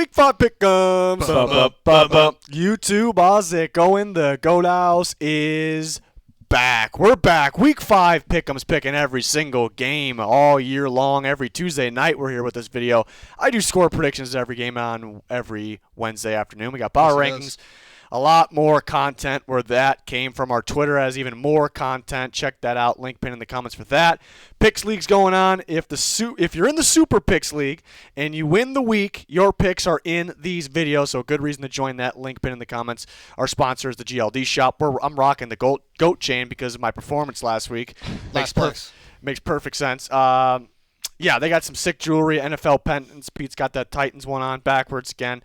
Week 5 Pick'ems. YouTube, Ozic, going the Goat House is back. We're back. Week 5 Pick'ems, picking every single game all year long. Every Tuesday night we're here with this video. I do score predictions every game on every Wednesday afternoon. We got power rankings. A lot more content where that came from. Our Twitter has even more content. Check that out. Link pin in the comments for that. Picks League's going on. If you're in the Super Picks League and you win the week, your picks are in these videos. So a good reason to join that. Link pin in the comments. Our sponsor is the GLD Shop. I'm rocking the goat chain because of my performance last week. Makes perfect sense. Yeah, they got some sick jewelry, NFL pendants. Pete's got that Titans one on backwards again.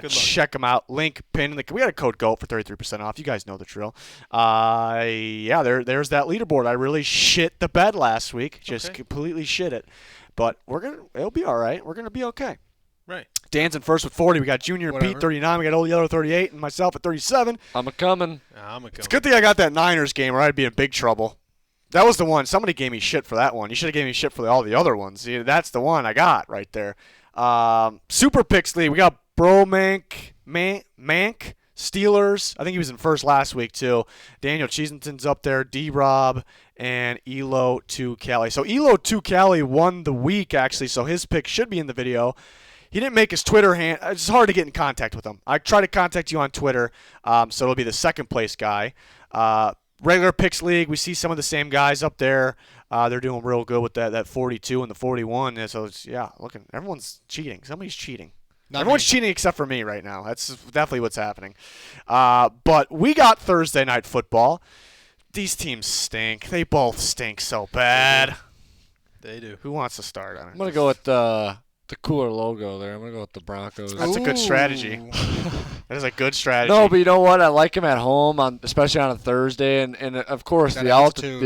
Check them out. Link pin in the. We got a code GOAT for 33% off. You guys know the drill. Yeah, there's that leaderboard. I really shit the bed last week. Just completely shit it. But it'll be all right. We're gonna be okay. Right. Dan's in first with 40. We got Junior and Pete 39. We got Old Yeller 38 and myself at 37. I'm a coming. It's a good thing I got that Niners game or I'd be in big trouble. That was the one. Somebody gave me shit for that one. You should have gave me shit for all the other ones. See, that's the one I got right there. Super Picks League. We got Bro Mank, Steelers. I think he was in first last week too. Daniel Cheesington's up there. D-Rob and Elo 2 Cali. So Elo 2 Cali won the week actually. So his pick should be in the video. He didn't make his Twitter hand. It's hard to get in contact with him. I try to contact you on Twitter. So it'll be the second place guy. Regular Picks League, we see some of the same guys up there. They're doing real good with that 42 and the 41. And so, everyone's cheating. Somebody's cheating. Everyone's cheating except for me right now. That's definitely what's happening. But we got Thursday Night Football. These teams stink. They both stink so bad. They do. Who wants to start on it? I'm going to go with the cooler logo there. I'm going to go with the Broncos. That's a good strategy. That is a good strategy. No, but you know what? I like him at home, especially on a Thursday. And of course, the altitude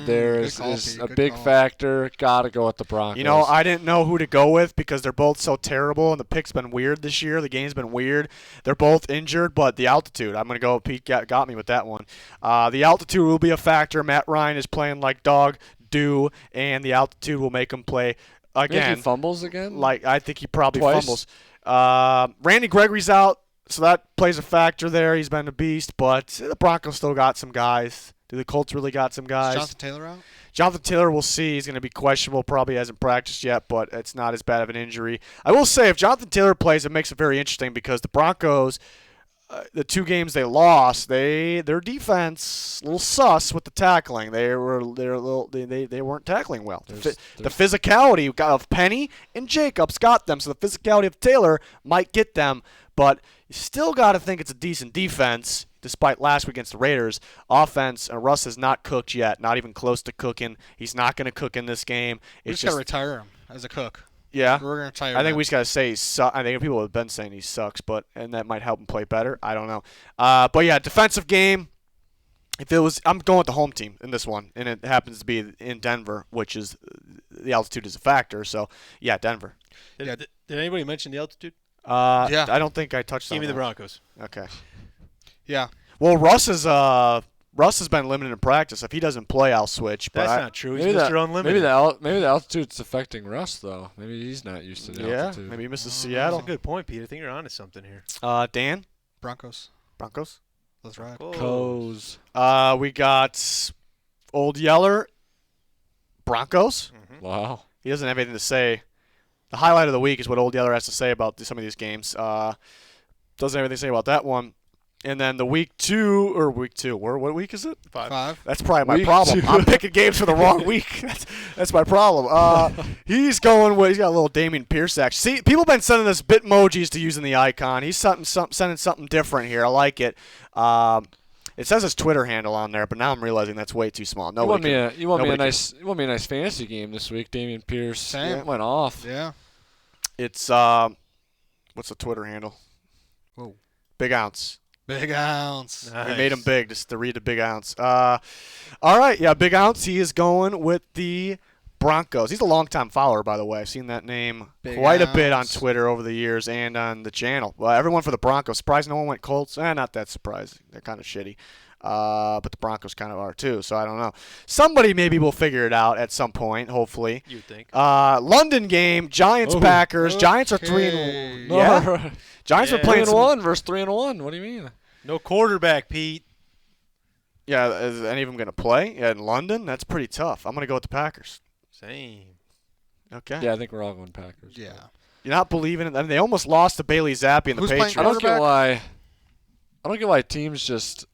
there is a big factor. Got to go with the Broncos. You know, I didn't know who to go with because they're both so terrible, and the pick's been weird this year. The game's been weird. They're both injured, but the altitude, I'm going to go. Pete got me with that one. The altitude will be a factor. Matt Ryan is playing like dog do, and the altitude will make him play again. Think he fumbles again? I think he probably fumbles. Randy Gregory's out. So that plays a factor there. He's been a beast, but the Broncos still got some guys. Do the Colts really got some guys? Is Jonathan Taylor out? Jonathan Taylor, we'll see. He's going to be questionable. Probably hasn't practiced yet, but it's not as bad of an injury. I will say if Jonathan Taylor plays, it makes it very interesting because the Broncos, the two games they lost, their defense a little sus with the tackling. They weren't tackling well. The physicality of Penny and Jacobs got them, so the physicality of Taylor might get them, but you still got to think it's a decent defense, despite last week against the Raiders. Offense, Russ has not cooked yet, not even close to cooking. He's not going to cook in this game. We just got to retire him as a cook. Yeah, we're going to retire him. I think we just got to say I think people have been saying he sucks, and that might help him play better. I don't know. But yeah, defensive game. I'm going with the home team in this one, and it happens to be in Denver, which is the altitude is a factor. So yeah, Denver. Did anybody mention the altitude? Yeah. I don't think I touched on that. Give me the Broncos. Okay. Yeah. Well, Russ has been limited in practice. If he doesn't play, I'll switch. But That's not true. He's Mr. Unlimited. Maybe the altitude's affecting Russ, though. Maybe he's not used to the altitude. Maybe he misses Seattle. That's a good point, Pete. I think you're onto something here. Dan? Broncos. Let's ride. Coes. We got Old Yeller. Broncos. Mm-hmm. Wow. He doesn't have anything to say. The highlight of the week is what Old Yeller has to say about some of these games. Doesn't have anything to say about that one. And then the week two, what week is it? 5. That's probably my Week problem. 2. I'm picking games for the wrong week. That's my problem. He's got a little Damian Pierce action. See, people have been sending us Bitmojis to using the icon. He's sending something different here. I like it. It says his Twitter handle on there, but now I'm realizing that's way too small. You want me a nice fantasy game this week. Damian Pierce went off. Yeah. It's what's the Twitter handle? Whoa. Big Ounce. Big Ounce. Nice. We made him big just to read the Big Ounce. All right, yeah, Big Ounce. He is going with the Broncos. He's a longtime follower, by the way. I've seen that name quite a bit on Twitter over the years and on the channel. Well, everyone for the Broncos. Surprised no one went Colts? Not that surprising. They're kind of shitty. But the Broncos kind of are too, so I don't know. Somebody maybe will figure it out at some point, hopefully. You'd think. London game, Giants-Packers. Giants are 3-1. Yeah? Giants are playing 3-1 versus 3-1. What do you mean? No quarterback, Pete. Yeah, is any of them going to play in London? That's pretty tough. I'm going to go with the Packers. Same. Okay. Yeah, I think we're all going Packers. Yeah. You're not believing it? I mean, they almost lost to Bailey Zappi and the Who's playing Patriots. I don't get why teams just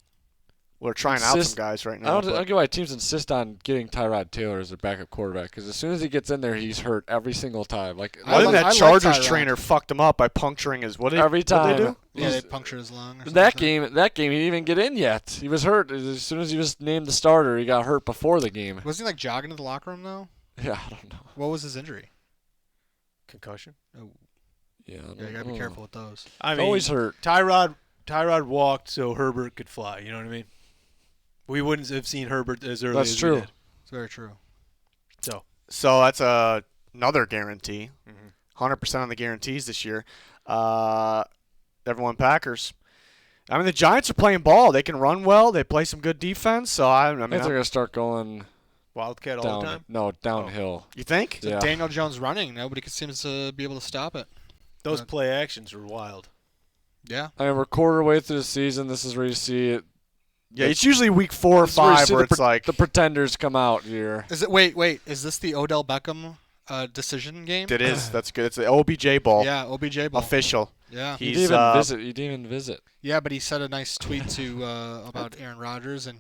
We're trying out some guys right now. I don't get why teams insist on getting Tyrod Taylor as their backup quarterback, because as soon as he gets in there, he's hurt every single time. Like I think that Chargers trainer fucked him up by puncturing his every time. What'd they do? Yeah, they punctured his lung. Or that game, he didn't even get in yet. He was hurt as soon as he was named the starter. He got hurt before the game. Wasn't he like jogging to the locker room though? Yeah, I don't know. What was his injury? Concussion. Oh, Yeah, you gotta be careful with those. I He's mean, always hurt. Tyrod walked so Herbert could fly. You know what I mean? We wouldn't have seen Herbert as early as true. we did. It's very true. So that's another guarantee. 100% on the guarantees this year. Everyone Packers. I mean, the Giants are playing ball. They can run well. They play some good defense. So I think they're gonna start going Wildcat all down. the time. No, downhill. You think? Yeah. Daniel Jones running. Nobody seems to be able to stop it. Those play actions were wild. Yeah. I mean, we're quarter way through the season. This is where you see it. Yeah, it's usually week 4 or 5 where it's like the pretenders come out here. Is it? Wait. Is this the Odell Beckham decision game? it is. That's good. It's the OBJ ball. Yeah, OBJ ball. Official. Yeah. He He's didn't even visit. Yeah, but he sent a nice tweet to about Aaron Rodgers, and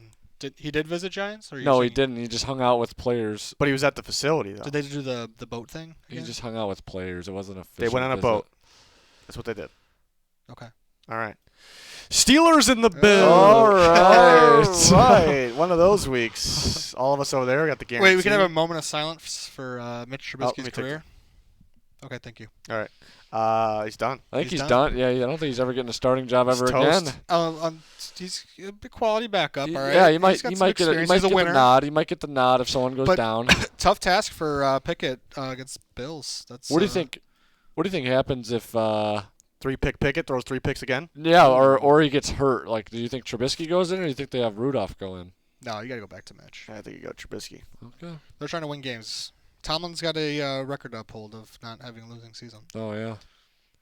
he did visit Giants? Or No, he didn't. He just hung out with players. But he was at the facility though. Did they do the boat thing? He again? just hung out with players. It wasn't official. They went on a visit. boat. That's what they did. Okay. All right. Steelers in the Bills. All right. All right. One of those weeks. All of us over there got the guarantee. Wait, we can have a moment of silence for Mitch let Trubisky's me take career. Okay, thank you. All right. He's done. I think he's done. Yeah, I don't think he's ever getting a starting job ever again. He's a big quality backup. All right. Yeah, he might He's got some get experience. the He's a winner. nod. He might get the nod if someone goes down. Tough task for Pickett against Bills. That's. What do you think? What do you think happens if? 3-pick Pickett throws 3 picks again. Yeah, or he gets hurt. Like, do you think Trubisky goes in, or do you think they have Rudolph go in? No, you got to go back to Mitch. I think you go Trubisky. Okay. They're trying to win games. Tomlin's got a record uphold of not having a losing season. Oh yeah.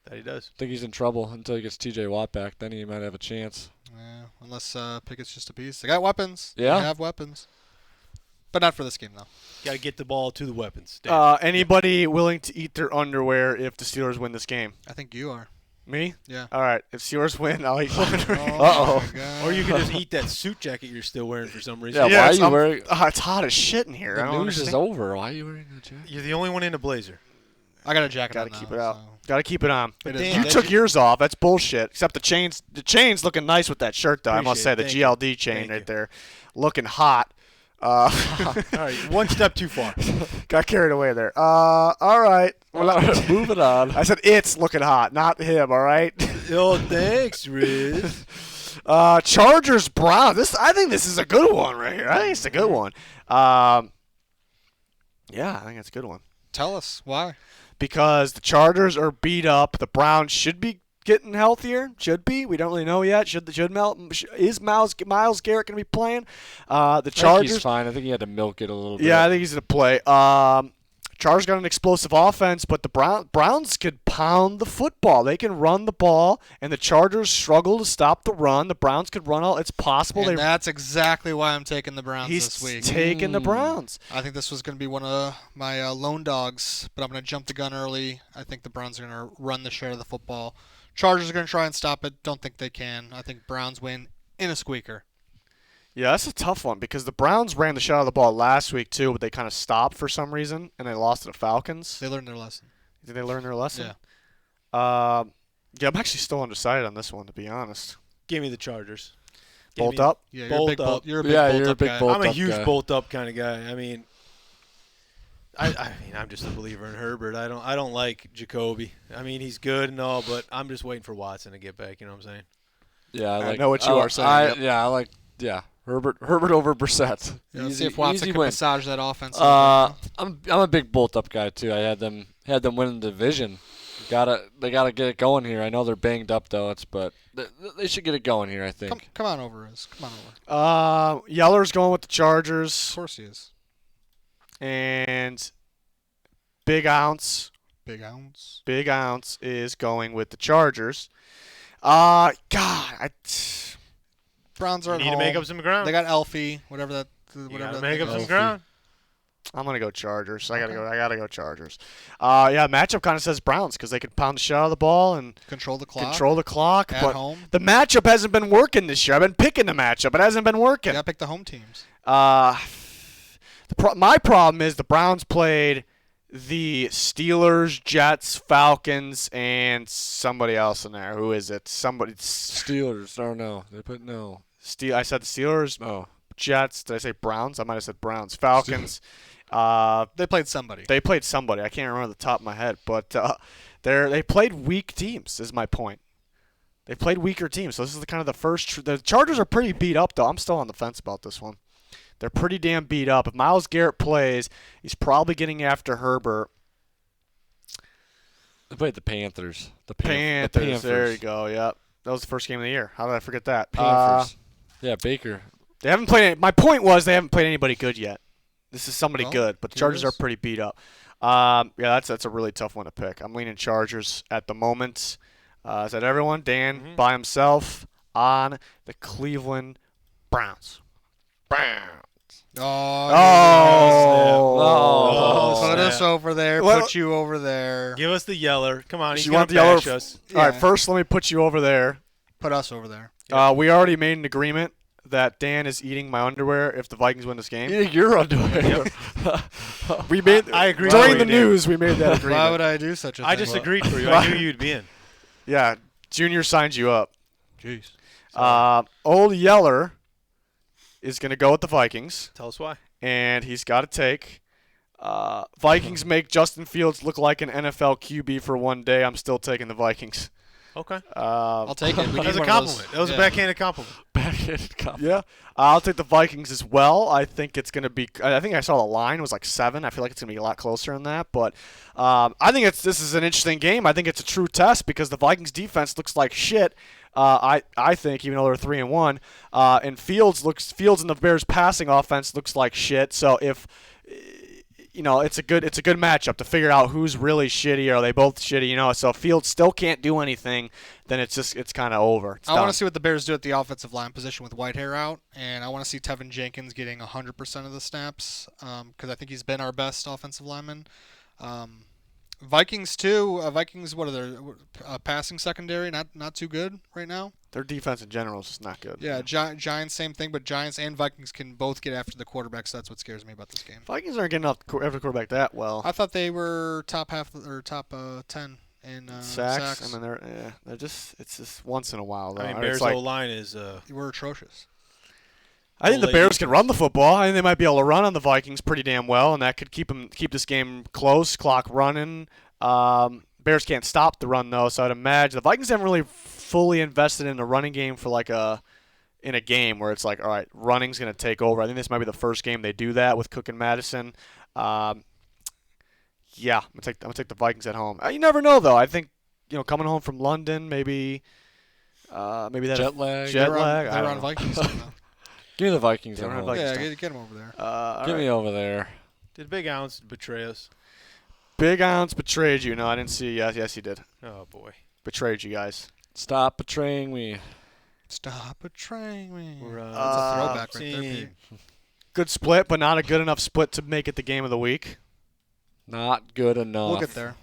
That he does. I think he's in trouble until he gets T.J. Watt back. Then he might have a chance. Yeah, unless Pickett's just a beast. They got weapons. Yeah. They have weapons. But not for this game, though. Got to get the ball to the weapons. Anybody willing to eat their underwear if the Steelers win this game? I think you are. Me? Yeah. All right. If Steelers win, I'll eat my underwear. Uh-oh. Or you can just eat that suit jacket you're still wearing for some reason. Yeah, Yeah, why are you wearing? it's hot as shit in here. I The don't news is understand. over. Why are you wearing a jacket? You're the only one in a blazer. I got a jacket Gotta on keep now, it out. so- Got to keep it on. It Damn, is You not- took yours off. That's bullshit. Except the chains. The chain's looking nice with that shirt, though. I must say, Appreciate the it. Thank GLD chain Thank right you. there, looking hot. All right, one step too far. Got carried away there. All right. Moving on. I said it's looking hot, not him. All right. Oh, thanks, Riz. Chargers Browns. I think this is a good one right here. I think it's a good one. Yeah, I think it's a good one Tell us why. because the Chargers are beat up. The Browns should be getting healthier. Should be. We don't really know yet. Is Miles Garrett going to be playing? The I think Chargers. he's fine. I think he had to milk it a little bit. Yeah, I think he's going to play. Chargers got an explosive offense, but the Browns could pound the football. They can run the ball, and the Chargers struggle to stop the run. The Browns could run all. It's possible. And that's exactly why I'm taking the Browns He's this week. taking the Browns. I think this was going to be one of my lone dogs, but I'm going to jump the gun early. I think the Browns are going to run the share of the football. Chargers are going to try and stop it. Don't think they can. I think Browns win in a squeaker. Yeah, that's a tough one because the Browns ran the shot of the ball last week too, but they kind of stopped for some reason, and they lost to the Falcons. They learned their lesson. Did they learn their lesson? Yeah. Yeah, I'm actually still undecided on this one, to be honest. Give me the Chargers. Bolt up? Yeah, Bolt you're a big up. bolt. You're a big Yeah, bolt you're a up big guy. bolt I'm a up huge guy. bolt up kind of guy. I mean, I'm just a believer in Herbert. I don't like Jacoby. I mean, he's good and all, but I'm just waiting for Watson to get back. You know what I'm saying? Yeah, I know what you are saying, yep. Yeah. Herbert over Brissett. Yeah, let's Easy- see if Watson easy can win. massage that offense. I'm a big bolt up guy too. I had them win the division They gotta get it going here. I know they're banged up though. But they should get it going here. I think. Come on over, Riz. Come on over. Yeller's going with the Chargers. Of course he is. And Big Ounce is going with the Chargers. Browns are at You need home. to make up some ground. They got Elfie, whatever that. You gotta make up some ground. I'm gonna go Chargers. I gotta go Chargers. Matchup kind of says Browns because they can pound the shit out of the ball and Control the clock. At At but home. the matchup hasn't been working this year. I've been picking the matchup. It hasn't been working. You gotta pick the home teams. My problem is the Browns played the Steelers, Jets, Falcons, and somebody else in there. Who is it? Steelers. Or no. They put no. I said the Steelers. Oh. Jets. Did I say Browns? I might have said Browns. Falcons. They played somebody. They played somebody. I can't remember the top of my head, but they played weak teams. Is my point. They played weaker teams. So this is the first. The Chargers are pretty beat up, though. I'm still on the fence about this one. They're pretty damn beat up. If Myles Garrett plays, he's probably getting after Herbert. They played the Panthers. Panthers. There you go. Yep. That was the first game of the year. How did I forget that? Panthers. Yeah, Baker. They haven't played. My point was they haven't played anybody good yet. This is somebody Well, good, but the Chargers are pretty beat up. That's a really tough one to pick. I'm leaning Chargers at the moment. Is that everyone? Dan by himself on the Cleveland Browns. Put us over there. Put you over there. Give us the Yeller. Come on, he's You gonna want the Yeller? bash us. All right, first let me put you over there. Put us over there. We already made an agreement that Dan is eating my underwear if the Vikings win this game. Eating your underwear. We made. I agree. During the news, we made that agreement. Why would I do such a thing? I just agreed for you. I knew you'd be in. Yeah, Junior signed you up. Jeez. Old Yeller is going to go with the Vikings, Tell us why. and he's got to take. Vikings make Justin Fields look like an NFL QB for one day. I'm still taking the Vikings. Okay. I'll take it. That was a compliment. That was a backhanded compliment. Backhanded compliment. Yeah, I'll take the Vikings as well. I think it's going to be. I think I saw the line was like 7. I feel like it's going to be a lot closer than that. But I think this is an interesting game. I think it's a true test because the Vikings defense looks like shit. I think even though they're 3-1, and Fields and the Bears passing offense looks like shit. So if it's a good matchup to figure out who's really shitty. Are they both shitty? So if Fields still can't do anything, then it's kind of over. I want to see what the Bears do at the offensive line position with Whitehair out, and I want to see Tevin Jenkins getting 100% of the snaps because I think he's been our best offensive lineman. Vikings too. Vikings, what are their passing secondary? Not too good right now. Their defense in general is just not good. Yeah, Giants same thing, but Giants and Vikings can both get after the quarterback. So that's what scares me about this game. Vikings aren't getting after the quarterback that well. I thought they were top 10 in sacks. I mean, they're just it's just once in a while. Though. I mean, Bears' O-line is. We're atrocious. I think the Bears can run the football. I think they might be able to run on the Vikings pretty damn well, and that could keep this game close, clock running. Bears can't stop the run though, so I'd imagine the Vikings haven't really fully invested in the running game for in a game where it's like, all right, running's going to take over. I think this might be the first game they do that with Cook and Madison. I'm gonna take the Vikings at home. You never know though. I think coming home from London, maybe that jet lag. They're on Vikings. Give me the Vikings at They're on home. Vikings. Yeah, get them over there. Give me over there. Did Big Ounce betray us? Big Ounce betrayed you. No, I didn't see. Yes, he did. Oh boy. Betrayed you guys. Stop betraying me. Stop betraying me. That's a throwback right there, Pete. Good split, but not a good enough split to make it the game of the week. Not good enough. We'll get there.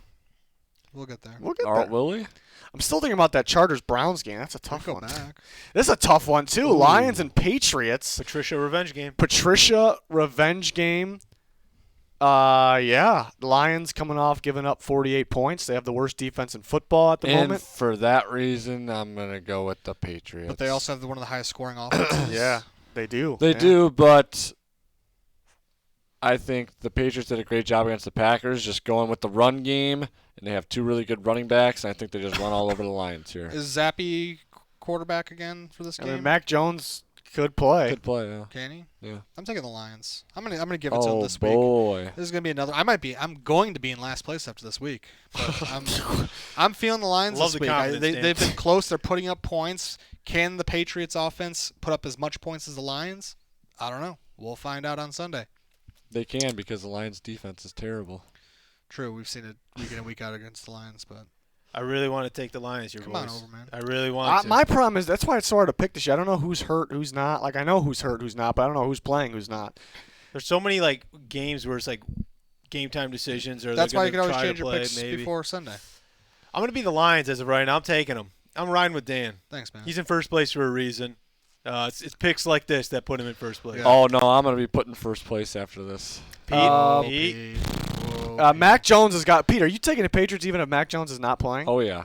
We'll get there. Will we? I'm still thinking about that Chargers-Browns game. That's a tough Go one. back. This is a tough one, too. Ooh. Lions and Patriots. Patricia revenge game. Yeah. Lions coming off giving up 48 points. They have the worst defense in football at the moment. For that reason, I'm going to go with the Patriots. But they also have one of the highest scoring offenses. Yeah, they do. They do, but I think the Patriots did a great job against the Packers, just going with the run game, and they have 2 really good running backs, and I think they just run all over the Lions here. Is Zappy quarterback again for this game? I mean, Mac Jones Could play. Yeah. Can he? Yeah. I'm taking the Lions. I'm gonna give it to them this week. Oh boy. This is gonna be another. I'm going to be in last place after this week. But I'm feeling the Lions Love this the week. confidence, They've been close. They're putting up points. Can the Patriots offense put up as much points as the Lions? I don't know. We'll find out on Sunday. They can because the Lions' defense is terrible. True, we've seen it week in and week out against the Lions, but I really want to take the Lions here, come boys. on over, man. I really want to. My problem is that's why it's so hard to pick this year. I don't know who's hurt, who's not. Like I know who's hurt, who's not, but I don't know who's playing, who's not. There's so many like games where it's like game time decisions, or That's they're why you gonna can always try to change your play, picks maybe. before Sunday. I'm gonna be the Lions as of right now. I'm taking them. I'm riding with Dan. Thanks, man. He's in first place for a reason. It's picks like this that put him in first place. Yeah. Oh no, I'm gonna be put in first place after this. Pete. Mac Jones has got. Pete, are you taking the Patriots even if Mac Jones is not playing? Oh yeah.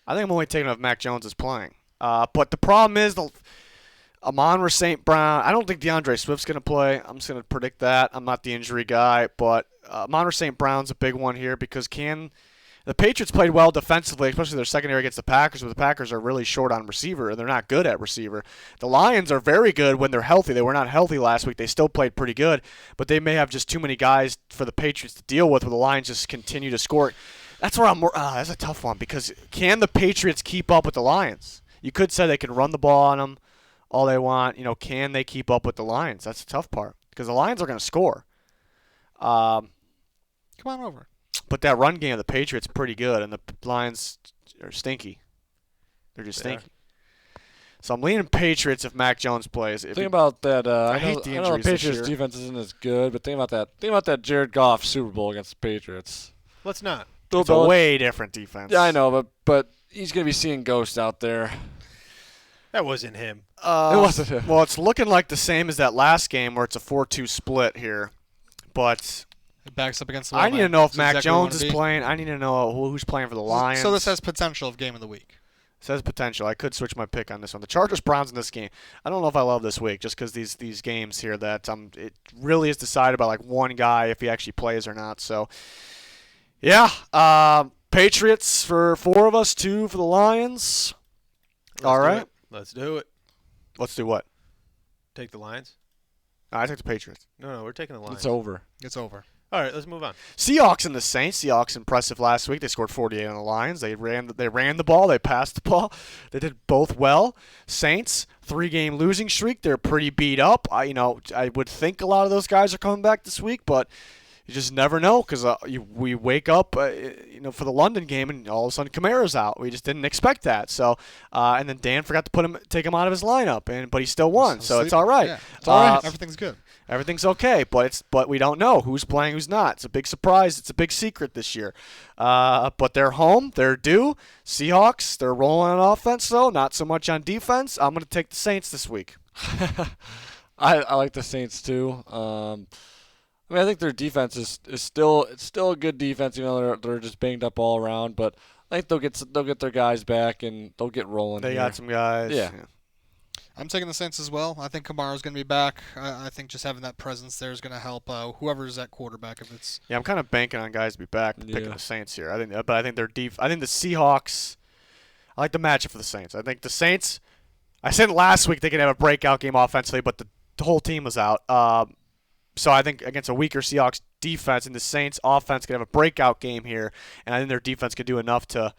I think I'm only taking it if Mac Jones is playing. But the problem is Amon-Ra St. Brown. I don't think DeAndre Swift's going to play. I'm just going to predict that. I'm not the injury guy. But Amon-Ra St. Brown's a big one here because the Patriots played well defensively, especially their secondary against the Packers, but the Packers are really short on receiver, and they're not good at receiver. The Lions are very good when they're healthy. They were not healthy last week. They still played pretty good, but they may have just too many guys for the Patriots to deal with where the Lions just continue to score. That's where that's a tough one because can the Patriots keep up with the Lions? You could say they can run the ball on them all they want. Can they keep up with the Lions? That's the tough part because the Lions are going to score. Come on over. But that run game of the Patriots is pretty good, and the Lions are stinky. They're just stinky. So I'm leaning Patriots if Mac Jones plays. Think about that. I hate the I know the injuries this Patriots' year. defense isn't as good, but think about that. Think about that Jared Goff Super Bowl against the Patriots. Let's not. It's a way different defense. Yeah, I know, but he's gonna be seeing ghosts out there. That wasn't him. It wasn't him. Well, it's looking like the same as that last game where it's a 4-2 split here. But It backs up against the I need to know if That's Mac exactly what Jones I is wanna playing. I need to know who's playing for the be. Lions. So this has potential of game of the week. Says potential. I could switch my pick on this one. The Chargers-Browns in this game. I don't know if I love this week just because these games here that it really is decided by like one guy if he actually plays or not. So, yeah, Patriots for 4 of us, 2 for the Lions. All right. Let's do it. Let's do what? Take the Lions? I take the Patriots. No, we're taking the Lions. It's over. It's over. All right, let's move on. Seahawks and the Saints. Seahawks impressive last week. They scored 48 on the Lions. They ran the ball. They passed the ball. They did both well. Saints 3-game losing streak. They're pretty beat up. I would think a lot of those guys are coming back this week, but you just never know because we wake up, for the London game and all of a sudden Kamara's out. We just didn't expect that. So, and then Dan forgot to take him out of his lineup, but he still won. So it's all right. Yeah, it's all right. Uh, Everything's good. Everything's okay, but we don't know who's playing, who's not. It's a big surprise. It's a big secret this year. But they're home. They're due. Seahawks, they're rolling on offense, though. Not so much on defense. I'm going to take the Saints this week. I like the Saints too. I think their defense is still a good defense, even though they're just banged up all around. But I think they'll get their guys back and they'll get rolling. They here. got some guys. Yeah. I'm taking the Saints as well. I think Kamara's going to be back. I think just having that presence there is going to help whoever's at quarterback. If it's Yeah, I'm kind of banking on guys to be back. Picking Yeah. the Saints here. I think they're deep. I think the Seahawks. I like the matchup for the Saints. I think the Saints. I said last week they could have a breakout game offensively, but the whole team was out. So I think against a weaker Seahawks defense and the Saints offense could have a breakout game here, and I think their defense could do enough to.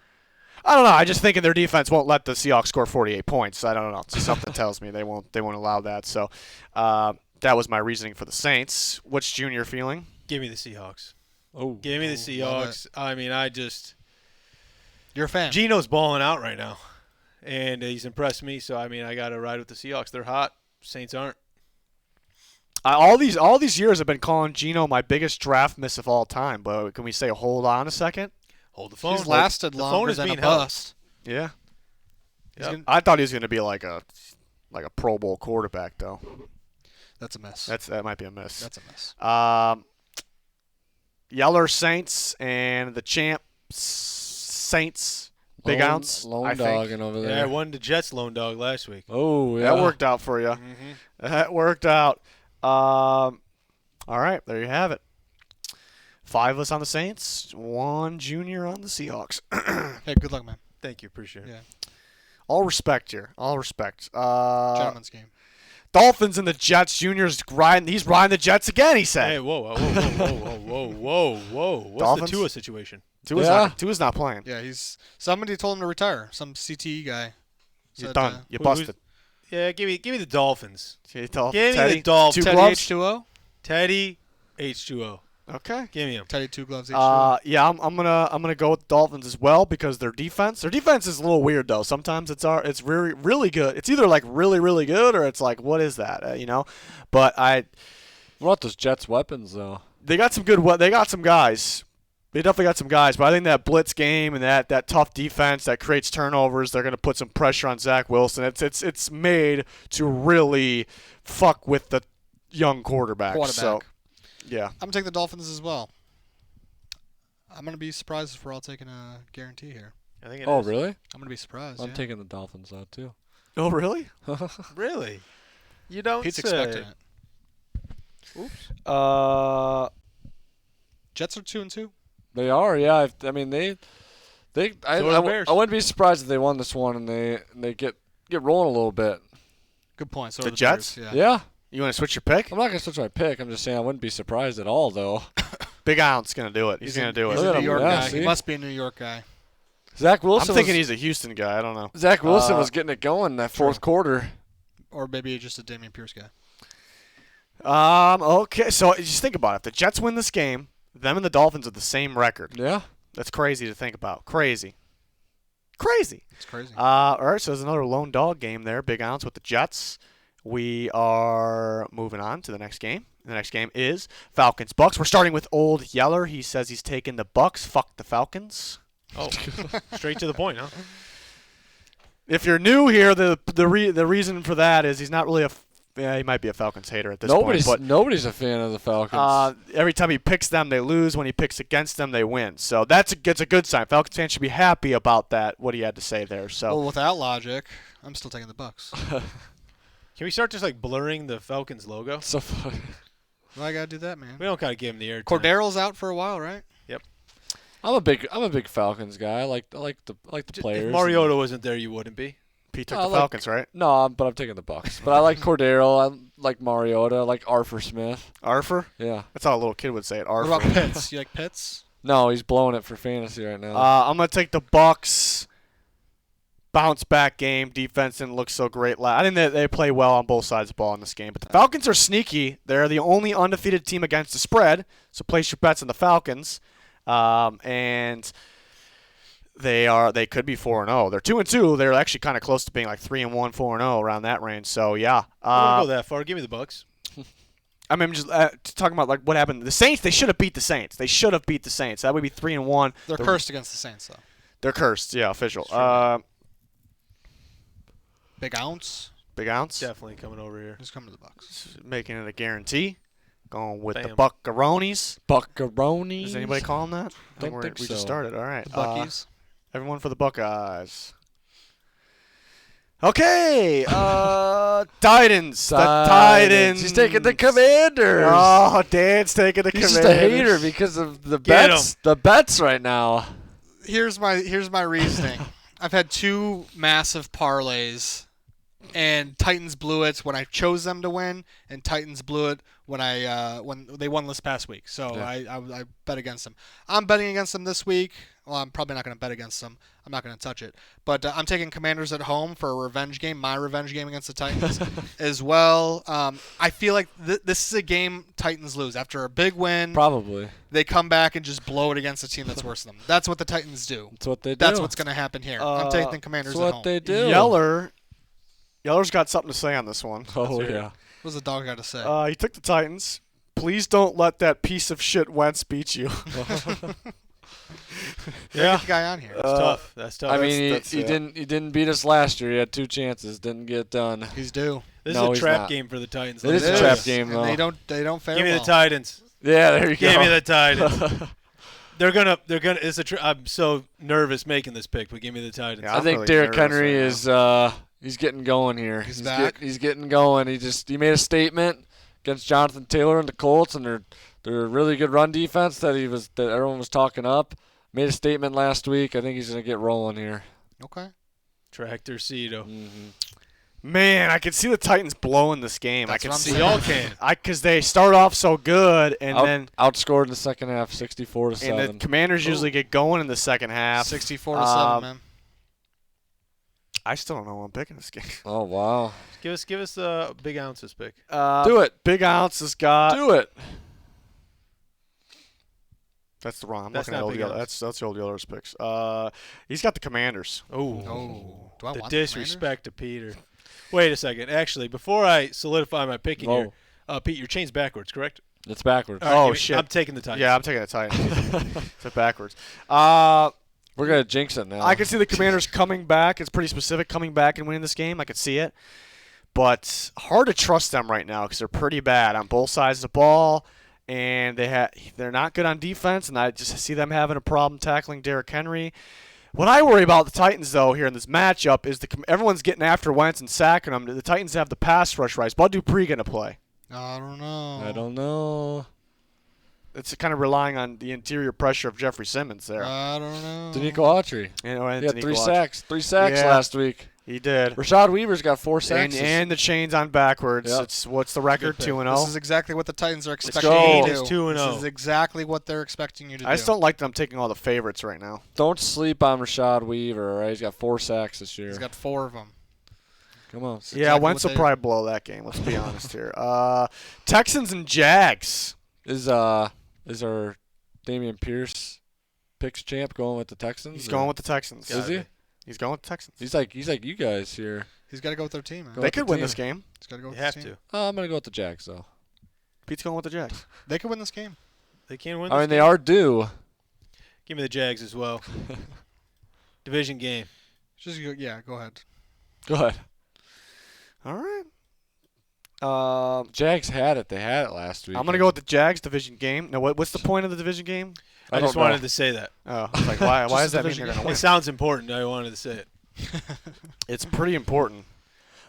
I don't know. I just think their defense won't let the Seahawks score 48 points. I don't know. Something tells me they won't allow that. So that was my reasoning for the Saints. What's Junior feeling? Give me the Seahawks. Oh, Give me the Seahawks. I mean, you're a fan. Gino's balling out right now, and he's impressed me. So I mean, I got to ride with the Seahawks. They're hot. Saints aren't. All these years I've been calling Gino my biggest draft miss of all time. But can we say hold on a second? Hold the phone. He's lasted The longer phone is than a being held. bust. Yeah. Yep. I thought he was going to be like a Pro Bowl quarterback though. That's a miss. That might be a miss. That's a miss. Yeller Saints and the champ Saints. Big ounce. I Lone think. dogging over Yeah, I there. won the Jets lone dog last week. Oh, yeah. That worked out for you. Mm-hmm. That worked out. All right, there you have it. 5 of us on the Saints, 1 Junior on the Seahawks. Hey, good luck, man. Thank you. Appreciate it. Yeah. All respect here. All respect. Gentleman's game. Dolphins and the Jets. Junior's riding. He's riding the Jets again. He said. Hey, whoa. What's Dolphins? the Tua situation? Tua's not playing. Yeah, somebody told him to retire. Some CTE guy. You're said, done. You busted. Yeah, give me the Dolphins. Give me the Dolphins. Teddy H2O. Teddy H2O. Okay. Give me him. Teddy 2 gloves H2O. Yeah, I'm gonna go with the Dolphins as well because their defense is a little weird though. Sometimes it's really really good. It's either like really really good or it's like what is that? But What about those Jets weapons though? they got some they got some guys. They definitely got some guys, but I think that blitz game and that tough defense that creates turnovers, they're going to put some pressure on Zach Wilson. It's made to really fuck with the young quarterback. So, yeah. I'm going to take the Dolphins as well. I'm going to be surprised if we're all taking a guarantee here. I think it Oh, is. really? I'm going to be surprised. I'm taking the Dolphins though too. Oh, really? Really? You don't He's say. expecting it. Oops. Jets are 2-2. They are, yeah. I mean, I are the Bears. wouldn't be surprised if they won this one and they get rolling a little bit. Good point. So The are Jets? Bears, Yeah. You want to switch your pick? I'm not gonna switch my pick. I'm just saying I wouldn't be surprised at all though. Big Allen's going to do it. He's going to do He's it. Look a at New him, York yeah, guy. see? He must be a New York guy. Zach Wilson. I'm thinking he's a Houston guy. I don't know. Zach Wilson was getting it going in that fourth quarter. Or maybe just a Dameon Pierce guy. Okay, so just think about it. If the Jets win this game, them and the Dolphins are the same record. Yeah. That's crazy to think about. Crazy. It's crazy. All right, so there's another lone dog game there. Big Ounce with the Jets. We are moving on to the next game. The next game is Falcons Bucks. We're starting with Old Yeller. He says he's taking the Bucks. Fuck the Falcons. Oh, straight to the point, huh? If you're new here, the reason for that is he's not really he might be a Falcons hater at this point. But Nobody's a fan of the Falcons. every time he picks them, they lose. When he picks against them, they win. So it's a good sign. Falcons fans should be happy about that. What he had to say there. So Well, without logic, I'm still taking the Bucks. Can we start just like blurring the Falcons logo? so funny. Why I gotta do that, man? We don't gotta give him the air. Cordero's out for a while, right? I'm a big Falcons guy. I like the players. If Mariota wasn't there, you wouldn't be. Pete took I the like- Falcons, right? No, but I'm taking the Bucks. But I like Cordero. I like Mariota. I like Arthur Smith. Arthur? Yeah. That's how a little kid would say it. Arthur. What about Pitts? You like Pitts? No, he's blowing it for fantasy right now. I'm gonna take the Bucks. Bounce back game. Defense didn't look so great. I think they play well on both sides of the ball in this game. But the Falcons are sneaky. They're the only undefeated team against the spread. So place your bets on the Falcons. And they could be 4-0. They're 2-2. They're actually kind of close to being like 3-1, 4-0 around that range. So yeah. I wouldn't go that far. Give me the Bucks. I mean, I'm just talking about like what happened. The Saints. They should have beat the Saints. That would be 3-1. They're cursed against the Saints, though. They're cursed. Yeah, official. Big Ounce. Big Ounce. Definitely coming over here. Just come to the Bucks. Making it a guarantee. Going with the Bam. Buccaronis. Buccaronis. Does anybody call them that? Don't think we so. just started. All right. The Buckies. Everyone for the Buckeyes. Okay. Titans. The Titans. He's taking the Commanders. Oh, Dan's taking the He's Commanders. just a hater because of the Get bets. The bets right now. Here's my reasoning. I've had two massive parlays, and Titans blew it when I chose them to win, and Titans blew it when they won this past week. So Yeah. I bet against them. I'm betting against them this week. Well, I'm probably not going to bet against them. I'm not going to touch it. But I'm taking Commanders at home for a revenge game, my revenge game against the Titans as well. I feel like this is a game Titans lose. After a big win, Probably. they come back and just blow it against a team that's worse than them. That's what the Titans do. That's what they do. That's what's going to happen here. I'm taking the Commanders That's at what home. they do. Yeller's got something to say on this one. Oh, Let's hear it. yeah. What's the dog got to say? He took the Titans. Please don't let that piece of shit Wentz beat you. Get the guy on here. That's tough. That's tough. I mean, that's- he didn't beat us last year. He had 2 chances, didn't get it done. He's due. this no, is he's a trap not. game for the Titans. It is Let a me trap tell you. game, And though. they don't fare Give me the well. Titans. Yeah, there you Give go. me the Titans. They're gonna. It's I'm so nervous making this pick, but give me the Titans. Yeah. I I'm think really Derrick nervous Henry right is he's getting going here. He's back? He's getting going. He made a statement against Jonathan Taylor and the Colts, and they're a really good run defense that everyone was talking up. Made a statement last week. I think he's gonna get rolling here. Okay. Tractor Cito. Mm-hmm. Man, I can see the Titans blowing this game. That's I can what I'm see We saying. all can. because they start off so good, and then Outscored in the second half, 64-7. and the Commanders usually get going in the second half. 64-7, man. I still don't know who I'm picking this game. Oh, wow. Give us the big ounces pick. Do it. Big Ounce has got. Do it. That's the wrong. I'm That's looking at not old Big Yeller. Ounce. That's the old Yeller's picks. He's got the Commanders. Oh, Do I the want disrespect to Peter. Wait a second. Actually, before I solidify my picking here, Pete, your chain's backwards, correct? It's backwards. All right, Oh, give me- shit. I'm taking the Titans. Yeah, I'm taking the Titans. It's backwards. We're going to jinx it now. I can see the Commanders coming back. It's pretty specific, coming back and winning this game. I can see it. But hard to trust them right now because they're pretty bad on both sides of the ball, and they're not good on defense, and I just see them having a problem tackling Derrick Henry. What I worry about the Titans, though, here in this matchup is everyone's getting after Wentz and sacking him. The Titans have the pass rush rise. Bud Dupree going to play? I don't know. I don't know. It's kind of relying on the interior pressure of Jeffrey Simmons there. I don't know. Danico Autry. And He had Danico 3 Autry. sacks. 3 sacks Yeah. last week. He did. Rashad Weaver's got 4 sacks. And the chain's on backwards. Yep. It's what's the record? pick. 2-0. This is exactly what the Titans are expecting go. you to Chain do. is 2-0. This is exactly what they're expecting you to do. I just don't like that I'm taking all the favorites right now. Don't sleep on Rashad Weaver, all right? He's got 4 sacks this year. He's got 4 of them. Come on. That's Yeah, exactly Wentz what will they- probably blow that game. Let's be honest here. Texans and Jags. Is our Damian Pierce picks champ going with the Texans? He's or- going with the Texans. Is he? He's going with the Texans. He's like you guys here. He's got to go with their team, man. Go They with the could win team. this game. He's got to go You with have his team. to. Oh, I'm gonna go with the Jags though. Pete's going with the Jags. They could win this game. They can't win. I this mean, they game? are due. Give me the Jags as well. Division game. Just go ahead. Go ahead. All right. Jags had it. They had it last week. I'm going to go with the Jags division game. No, what's the point of the division game? I just don't know. wanted to say that. Oh, I was like, why Just does the that mean division they're going to It win? sounds important. I wanted to say it. It's pretty important.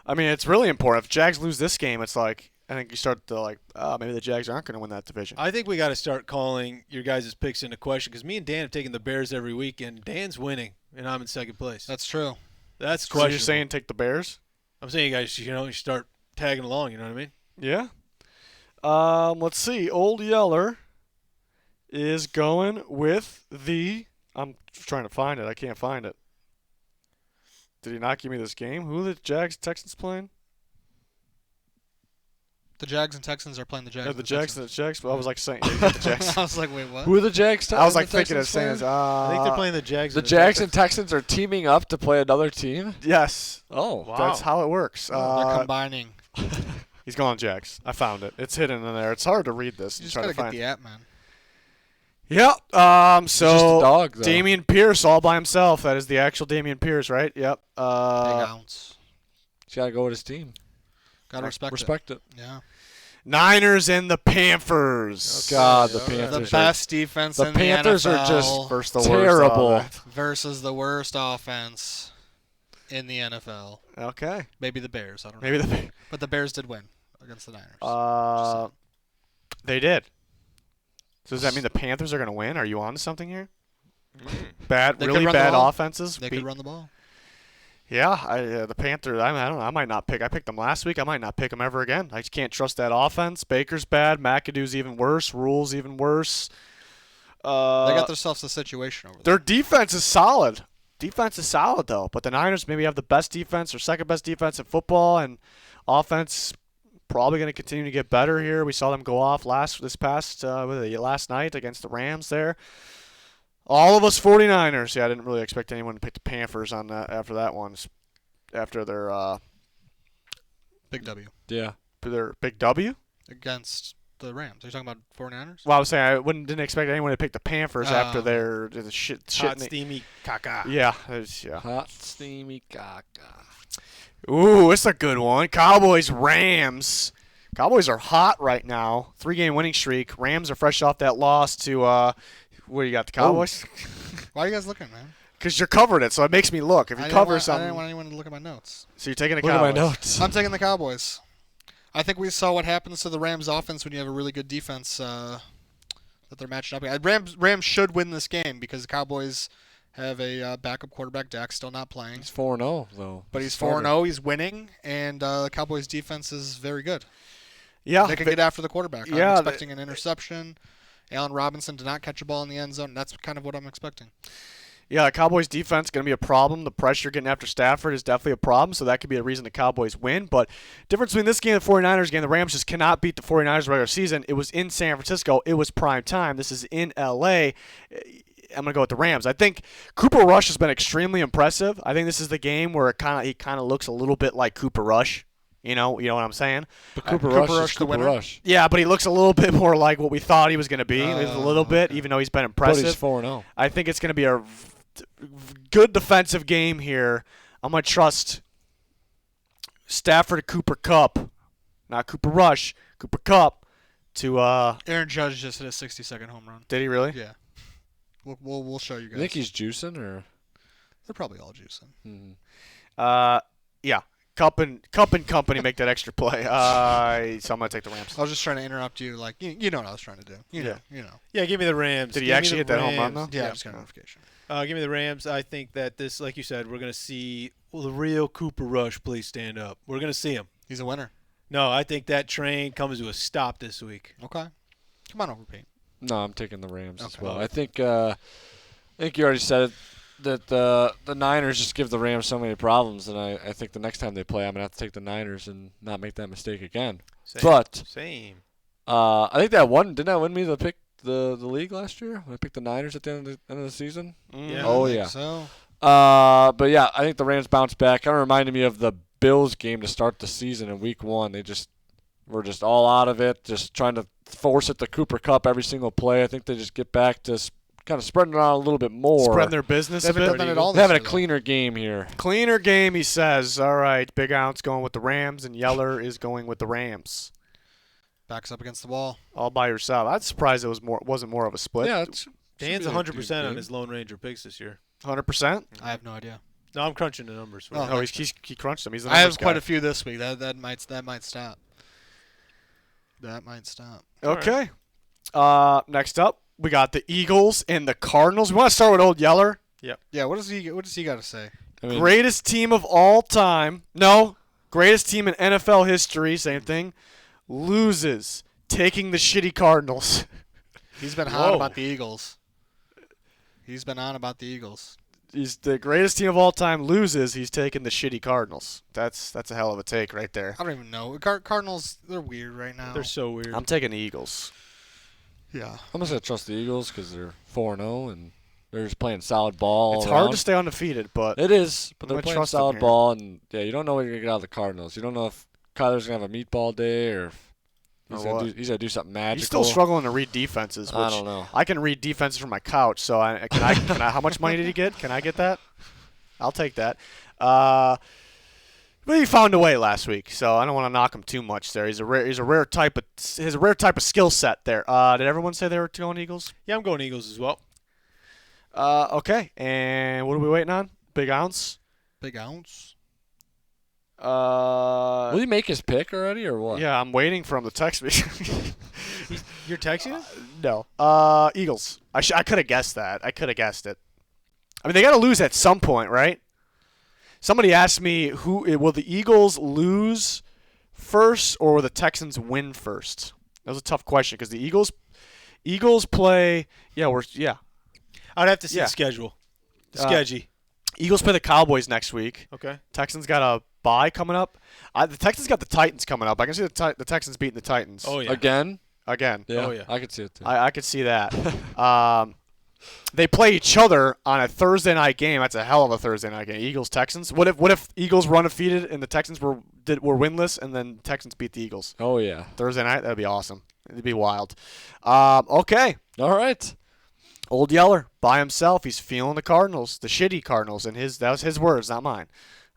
I mean, it's really important. If Jags lose this game, it's like, I think you start to maybe the Jags aren't going to win that division. I think we got to start calling your guys' picks into question because me and Dan have taken the Bears every week, and Dan's winning, and I'm in second place. That's true. That's So questionable. you're saying take the Bears? I'm saying you guys, you start tagging along. You know what I mean? Yeah. Let's see. Old Yeller is going with the. I'm trying to find it. I can't find it. Did he not give me this game? Who are the Jags Texans playing? The Jags and Texans are playing the Jags. Yeah, and the Jags. Texans. The Jags. I was like saying yeah, the Jags. I was like, wait, what? Who are the Jags? I was and like the thinking of Texans saying. playing? I think they're playing the Jags. The and Jags and Texans are teaming up to play another team. Yes, Oh, Wow. that's how it works. They're combining. He's going Jags. I found it. It's hidden in there. It's hard to read this. You and just try got to to get find. the app, man. Yeah. It's just a So dog, though. Damian Pierce all by himself. That is the actual Damian Pierce, right? Yep. Big ounce. He's got to go with his team. Got to respect Respect it. it. Yeah. Niners and the Panthers. God, the Okay, all right. Panthers. The best defense The in Panthers the are NFL just Versus the worst terrible. offense. versus the worst offense in the NFL. Okay. Maybe the Bears. I don't know. Maybe the. But the Bears did win against the Niners. They did. So does that mean the Panthers are going to win? Are you on to something here? Bad, They could really run the bad ball. offenses. They beat- could run the ball. Yeah, the Panthers. I don't know. I might not pick. I picked them last week. I might not pick them ever again. I just can't trust that offense. Baker's bad. McAdoo's even worse. Rule's even worse. They got themselves a situation over there. Their defense is solid. Defense is solid though, but the Niners maybe have the best defense or second best defense in football, and offense probably going to continue to get better here. We saw them go off last night against the Rams there. All of us 49ers. Yeah, I didn't really expect anyone to pick the Panthers on that after that one. After their Big W Yeah. big W. against the Rams. Are you talking about 49ers? Well, I was saying I didn't expect anyone to pick the Panthers after their the shit. Hot, in the- steamy caca. yeah. Hot, steamy caca. Ooh, it's a good one. Cowboys, Rams. Cowboys are hot right now. 3-game winning streak. Rams are fresh off that loss to where you got the Cowboys? Why are you guys looking, man? Because you're covering it, so it makes me look. If you cover I something, didn't want anyone to look at my notes. so you're taking the Look at Cowboys. my notes. I'm taking the Cowboys. I think we saw what happens to the Rams offense when you have a really good defense that they're matching up against. Rams should win this game because the Cowboys have a backup quarterback. Dak still not playing. He's 4-0 though. But he's Starter. 4-0. He's winning, and the Cowboys' defense is very good. Yeah, They can get after the quarterback. Yeah, I'm expecting an interception. Allen Robinson did not catch a ball in the end zone. That's kind of what I'm expecting. Yeah, the Cowboys' defense is going to be a problem. The pressure getting after Stafford is definitely a problem, so that could be a reason the Cowboys win. But difference between this game and the 49ers game, the Rams just cannot beat the 49ers regular season. It was in San Francisco. It was prime time. This is in L.A. I'm going to go with the Rams. I think Cooper Rush has been extremely impressive. I think this is the game where he kind of looks a little bit like Cooper Rush. You know what I'm saying? But Cooper Cooper Rush Rush, is the Cooper winner? Rush. Yeah, but he looks a little bit more like what we thought he was going to be. A little bit, even though he's been But impressive. he's 4-0. I think it's going to be a good defensive game here. I'm going to trust Stafford, Cooper Kupp, not Cooper Rush, Cooper Kupp to. Aaron Judge just hit a 60-second home run. Did he really? Yeah. We'll show you You guys. think he's juicing or? They're probably all juicing. Yeah. Cup and company make that extra play. So I'm gonna take the Rams. I was just trying to interrupt you. Like you know what I was trying to do. You know. Yeah, give me the Rams. Did he Give me actually the hit that home run, Rams. though? Yeah, I just got a notification. Give me the Rams. I think that this, like you said, we're going to see the real Cooper Rush please stand up. We're going to see him. He's a winner. No, I think that train comes to a stop this week. Okay. Come on over, Pete. No, I'm taking the Rams as Okay. well. I think you already said it, that the Niners just give the Rams so many problems, and I think the next time they play, I'm gonna have to take the Niners and not make that mistake again. Same. But Same. I think didn't that win me the pick the league last year when I picked the Niners at the end of the season? Yeah. Oh I think yeah. So But yeah, I think the Rams bounced back. Kind of reminded me of the Bills game to start the season in Week 1. They just were just all out of it, just trying to force it to Cooper Kupp every single play. I think they just get back to kind of spreading it out a little bit more. Spreading their business they a haven't bit. done that at all. They're having a this year, cleaner game here. Cleaner game, he says. All right, Big Ounce going with the Rams, and Yeller is going with the Rams. though. Backs up against the wall. All by yourself. I'm surprised it wasn't more of a split. Yeah, Dan's 100% on his Lone Ranger picks this year. 100%. I have no idea. No, I'm crunching the numbers for Oh, you. Oh, he crunched them. He's the I have numbers quite guy. a few this week. That might stop. That might stop. Okay. Next up, we got the Eagles and the Cardinals. We want to start with old Yeller. Yeah. What does he got to say? I mean, Greatest team of all time. No, greatest team in NFL history. Same thing. Loses, taking the shitty Cardinals. He's been hot Whoa. about the Eagles. He's The greatest team of all time loses. He's taking the shitty Cardinals. That's a hell of a take right there. I don't even know. Cardinals, they're weird right now. They're so weird. I'm taking the Eagles. Yeah. I'm just gonna trust the Eagles because they're 4-0 and they're just playing solid ball. It's all hard around. to stay undefeated, but It is, but I'm they're gonna playing trust them solid here. ball, and yeah, you don't know what you're gonna get out of the Cardinals. You don't know if Kyler's gonna have a meatball day or if Or he's what? gonna do something magical. he's still struggling to read defenses. Which I don't know. I can read defenses from my couch. So can I? How much money did he get? Can I get that? I'll take that. But he found a way last week, so I don't want to knock him too much there. He's a rare type of skill set there. Did everyone say they were going Eagles? Yeah, I'm going Eagles as well. Okay. And what are we waiting on? Big Ounce. Big Ounce. Will he make his pick already or what? Yeah, I'm waiting for him to text me. You're texting us? No. Eagles. I could have guessed that. I could have guessed it. I mean, they got to lose at some point, right? Somebody asked me, will the Eagles lose first or will the Texans win first? That was a tough question because the Eagles play. Yeah, I'd have to see Yeah. the schedule. The Uh, schedule. Eagles play the Cowboys next week. Okay. Texans got a bye coming up. The Texans got the Titans coming up. I can see the Texans beating the Titans. Oh, yeah. Again? Again. Yeah. Oh, yeah. I could see it too. I could see that. They play each other on a Thursday night game. That's a hell of a Thursday night game. Eagles Texans. What if Eagles run undefeated and the Texans were winless and then Texans beat the Eagles Oh yeah. Thursday night? That'd be awesome. It'd be wild. Okay. All right. Old Yeller by himself. He's feeling the Cardinals, the shitty Cardinals, and that was his words, not mine.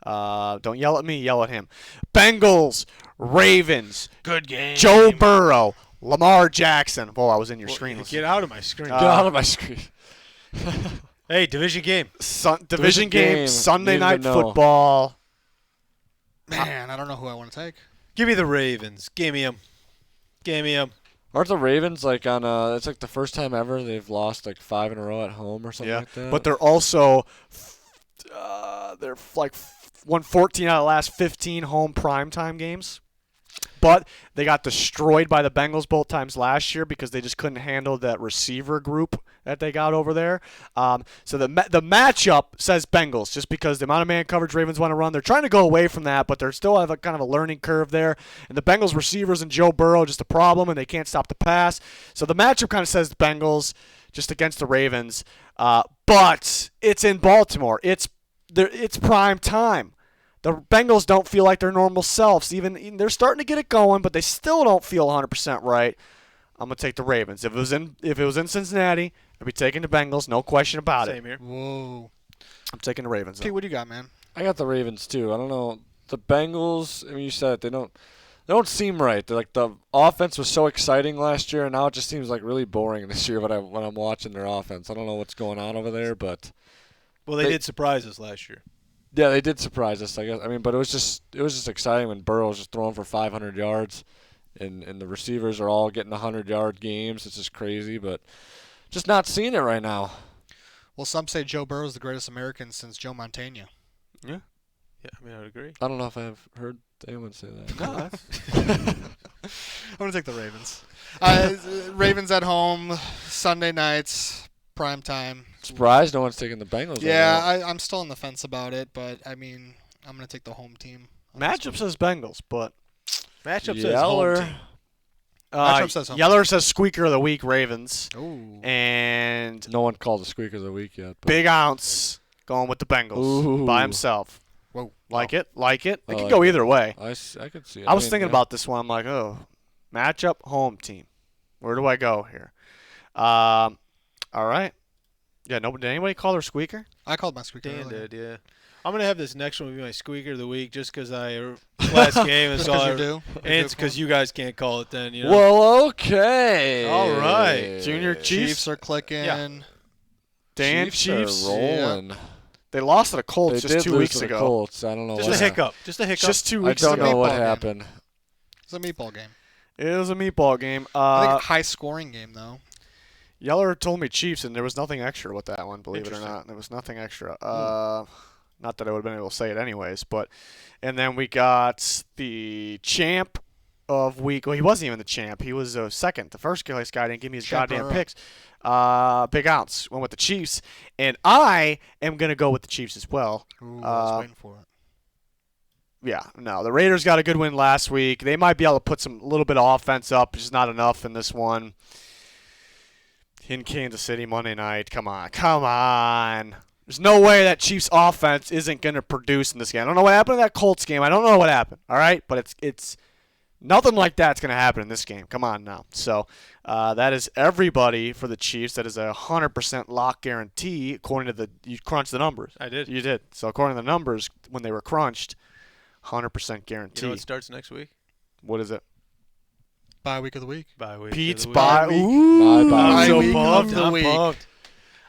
Don't yell at me. Yell at him. Bengals, Ravens, Good game. Joe Burrow, Lamar Jackson. Whoa, I was in your screen. Get out of my screen. Get out of my screen. Hey, division game. Division game, game. Sunday Need to night know. football. Man, I don't know who I want to take. Give me the Ravens. Give me them. Aren't the Ravens like on it's like the first time ever they've lost like 5 in a row at home or something like that? But they're also they're like won 14 out of the last 15 home primetime games. But they got destroyed by the Bengals both times last year because they just couldn't handle that receiver group that they got over there. So the matchup says Bengals just because the amount of man coverage Ravens want to run. They're trying to go away from that, but they're still have a kind of a learning curve there. And the Bengals receivers and Joe Burrow just a problem, and they can't stop the pass. So the matchup kind of says Bengals just against the Ravens. But it's in Baltimore. It's prime time. The Bengals don't feel like their normal selves. Even they're starting to get it going, but they still don't feel 100% right. I'm gonna take the Ravens. If it was in Cincinnati, I'd be taking the Bengals, no question about it. Same here. Whoa. I'm taking the Ravens. Pete, what do you got, man? I got the Ravens too. I don't know. The Bengals, I mean, you said it, they don't seem right. They're like the offense was so exciting last year, and now it just seems like really boring this year when I'm watching their offense. I don't know what's going on over there, but Well, they did surprise us last year. yeah, they did surprise us, I guess. I mean, but it was just exciting when Burrow was just throwing for 500 yards, and the receivers are all getting 100-yard games. It's just crazy, but just not seeing it right now. Well, some say Joe Burrow is the greatest American since Joe Montana. Yeah, I mean, I would agree. I don't know if I've heard anyone say that. No, that's I'm going to take the Ravens. Ravens at home, Sunday nights, prime time. Surprised no one's taking the Bengals. Yeah, right now. I'm still on the fence about it, but, I mean, I'm going to take the home team. matchup says Bengals, but Matchup says Yeller. home team. Matchup says home Yeller says Squeaker of the Week, Ravens, Ooh. and No one called the squeak of the week yet. But Big Ounce going with the Bengals Ooh. by himself. Whoa. Like it. It I could like go it. either way. I could see it. I was mean, thinking yeah. about this one. I'm like, oh, matchup, home team. Where do I go here? All right. Yeah, did anybody call her Squeaker? I called my squeaker Dan earlier. did, yeah. I'm going to have this next one be my squeaker of the week just because last game is Just all because you do. and it's because you guys can't call it then, you know. Well, okay. All right. Junior Chiefs are clicking. Yeah. Dan Chiefs are rolling. They lost to the Colts They just did 2 lose weeks to the ago. Colts. I don't know. just what a hiccup. Just a hiccup. Just 2 I weeks don't ago. know what meatball game. happened. It's a meatball game. It was a meatball game. I think a high-scoring game, though. Yeller told me Chiefs, and there was nothing extra with that one, believe it or Interesting. not. There was nothing extra. Not that I would have been able to say it anyways, but and then we got the champ of week. Well, he wasn't even the champ. He was second. The first place guy didn't give me his Champ goddamn Burrow. picks. Big Ounce went with the Chiefs, and I am gonna go with the Chiefs as well. Ooh, I was waiting for it. Yeah, no, the Raiders got a good win last week. They might be able to put a little bit of offense up, just not enough in this one. In Kansas City Monday night, come on. There's no way that Chiefs offense isn't going to produce in this game. I don't know what happened in that Colts game. I don't know what happened, all right? But it's nothing like that's going to happen in this game. Come on now. So that is everybody for the Chiefs. That is a 100% lock guarantee according to you crunched the numbers. I did. You did. So according to the numbers, when they were crunched, 100% guarantee. You know what starts next week? What is it? Bye week of the week. Bye week. Pete's of the week. bye. week. Ooh, Bye I'm Bye so week pumped. of the I'm week. pumped.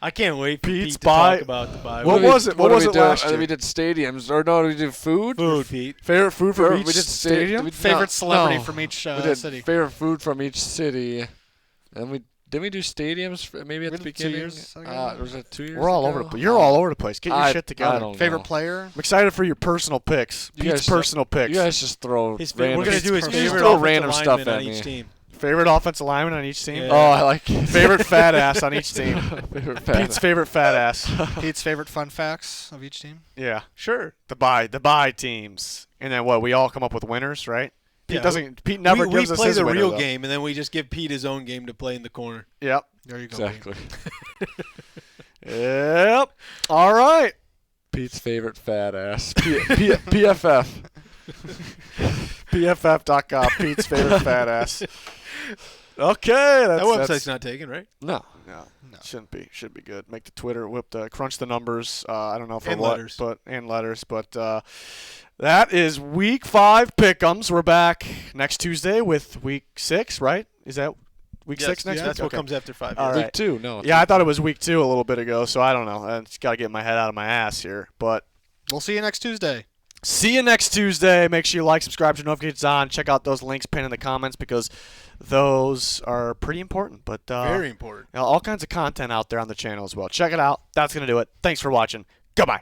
I can't wait for Pete's Pete to bye- talk about the bye What week. was it? What did was we it do? last year? We did stadiums. Or no, we did food? Food, Pete. Favorite food from each We did stadium? Favorite celebrity from each we did city. favorite food from each city. And didn't we do stadiums maybe at We the did 2 beginning? years ago. Was it 2 years We're all ago? over the place. You're all over the place. Get your shit together. I don't Favorite know. player? I'm excited for your personal picks. You Pete's guys- personal picks. You guys just throw We're random going to do his Just favorite throw offensive random stuff lineman at on me. each team. Favorite offensive lineman on each team. Yeah. Oh, I like it. Favorite fat ass on each team. Favorite fat Pete's favorite fat ass. Pete's favorite fun facts of each team? Yeah. Sure. The bye teams. And then what? We all come up with winners, right? Yeah. Pete never we gives us play his the winner, real though. game, and then we just give Pete his own game to play in the corner. Yep. There you go. Pete. Exactly. Yep. All right. Pete's favorite fat ass. PFF. PFF.com. Pete's favorite fat ass. Okay. That website's that's not taken, right? No. No. Shouldn't be. Should be good. Make the Twitter crunch the numbers. I don't know for And what, letters. and letters. But that is Week 5 pick'ems. We're back next Tuesday with Week 6. Right? Is that Week 6 next yeah, week? that's what Okay. comes after 5. All years. right. Week 2. No. Yeah, I thought it was Week 2 a little bit ago. So I don't know. I just got to get my head out of my ass here. But We'll see you next Tuesday. see you next Tuesday. Make sure you like, subscribe, turn notifications on. Check out those links pinned in the comments because those are pretty important. But Very important. all kinds of content out there on the channel as well. Check it out. That's going to do it. Thanks for watching. Goodbye.